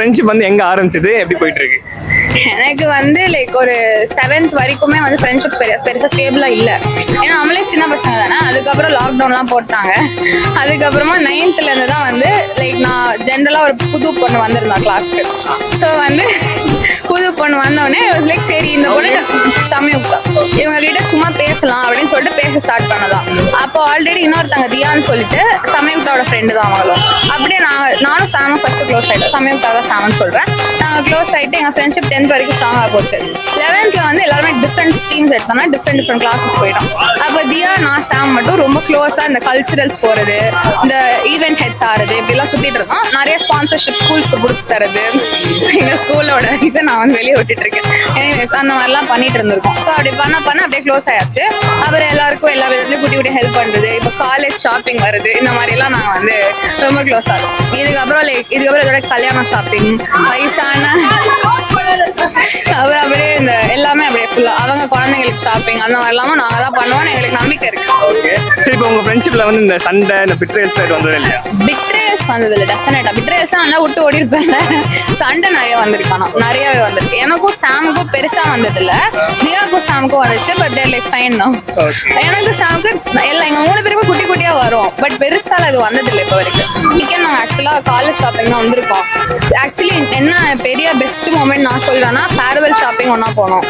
Friendship வந்து எங்க ஆரம்பிச்சது, எப்படி போயிட்டு இருக்கு? எனக்கு வந்து லைக் ஒரு 7th வரைக்குமே வந்து ஃப்ரெண்ட்ஷிப்ஸ் பெருசாக ஸ்டேபிளாக இல்லை. ஏன்னா நம்மளே சின்ன பசங்க தானே. அதுக்கப்புறம் லாக்டவுன்லாம் போட்டாங்க. அதுக்கப்புறமா 9th தான் வந்து லைக் நான் ஜென்ரலாக ஒரு புது பொண்ணு வந்திருந்தேன் கிளாஸ்க்கு. ஸோ வந்து புது பொண்ணு வந்தோடனே லைக் சரி இந்த பொண்ணு சமயுக்தா, இவங்க கிட்ட சும்மா பேசலாம் அப்படின்னு சொல்லிட்டு பேச ஸ்டார்ட் பண்ணதான். அப்போ ஆல்ரெடி இன்னொருத்தங்க தியான்னு சொல்லிட்டு சமயுக்தாவோட ஃப்ரெண்டு தான் அவங்களும். அப்படியே நானும் சாமும் ஃபர்ஸ்ட் க்ளோஸ் ஆகிட்டோம். சமயுக்தா தான் சாமன்னு சொல்கிறேன். நாங்கள் க்ளோஸ் ஆகிட்டு எங்கள் ஃப்ரெண்ட்ஷிப் 10th வரைக்கும் ஸ்ட்ராங்காக போச்சு. 11th வந்து எல்லாருமே டிஃப்ரெண்ட் ஸ்ட்ரீம்ஸ் எடுத்தோம்னா டிஃப்ரெண்ட் கிளாஸஸ் போயிட்டோம். அப்போ தியா நான் சாம் மட்டும் ரொம்ப க்ளோஸாக இந்த கல்ச்சுரல்ஸ் போகிறது, இந்த ஈவெண்ட் ஹெட்ஸ் ஆகிறது, இப்படிலாம் சுற்றிட்டு இருந்தோம். நிறைய ஸ்பான்சர்ஷிப் ஸ்கூல்ஸ்க்கு பிடிச்சி தரது, எங்கள் ஸ்கூலோட இதை நான் வந்து வெளியே விட்டுட்டு இருக்கேன். எனிவேஸ் அந்த மாதிரிலாம் பண்ணிட்டு இருந்திருக்கோம். ஸோ அப்படி பண்ண அப்படியே க்ளோஸ் ஆயாச்சு. அப்புறம் எல்லாருக்கும் எல்லா விதத்துலையும் குட்டி ஹெல்ப் பண்ணுறது, இப்போ காலேஜ் ஷாப்பிங் வருது, இந்த மாதிரிலாம் நாங்கள் வந்து ரொம்ப க்ளோஸ் ஆகும். இதுக்கப்புறம் இதோட கல்யாணம் ஷாப்பிங், வயசான அப்புறம் அப்படியே இந்த எல்லாமே அப்படியே ஃபுல்லா அவங்க குழந்தைங்களுக்கு ஷாப்பிங் அந்த மாதிரி இல்லாம நாங்க தான் பண்ணுவோம்னு எங்களுக்கு நம்பிக்கை இருக்கு. ஓகே, சரி. இப்போ உங்க ஃப்ரெண்ட்ஷிப்ல வந்து இந்த சண்டை, இந்த பிட்ரேல்ஸ் வந்தது இல்லையா? பிட்ரேல்ஸ் வந்தது இல்லை, டெஃபினட்டா. பிட்ரேல்ஸ் தான் நல்லா விட்டு ஓடி இருப்பேன். சண்டை நிறைய வந்திருக்கானோ, நிறையவே வந்திருக்கு. எனக்கும் சாமுக்கும் பெருசா வந்தது இல்லை, தியாவுக்கும் சாமுக்கும் வந்துச்சு. But they're like fine no. எனக்கு சாமுக்கு எல்லாம் எங்க 3 பேருமே குட்டியா வரும். பட் பெருசால அது வந்தது இல்லை இப்போ வரைக்கும். இன்னைக்கு நாங்கள் ஆக்சுவலா காலேஜ் ஷாப்பிங் தான் வந்திருக்கோம். ஆக்சுவலி என்ன பெரிய பெஸ்ட் மூமெண்ட் நான் சொல்றேன்னா, ஃபேர்வெல் ஷாப்பிங் ஒன்னா போனோம்,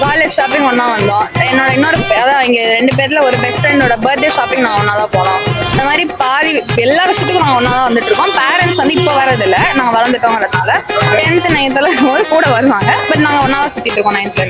காலேஜ் ஷாப்பிங் ஒன்னா வந்தோம். என்னோட இன்னொரு அதான் இங்க 2 பேர்ல ஒரு பெஸ்ட் ஃப்ரெண்டோட பர்த்டே ஷாப்பிங் நான் ஒன்னா தான் போனோம். இந்த மாதிரி பாதி எல்லா விஷயத்துக்கும் நாங்கள் ஒன்னா தான் வந்துட்டு இருக்கோம். பேரண்ட்ஸ் வந்து இப்போ வரதில்லை, நாங்கள் வளர்ந்துட்டோங்கிறதுனால 10th 9th போது கூட வருவாங்க. பட் நாங்கள் ஒன்னா தான் சுத்திட்டு இருக்கோம் 9th.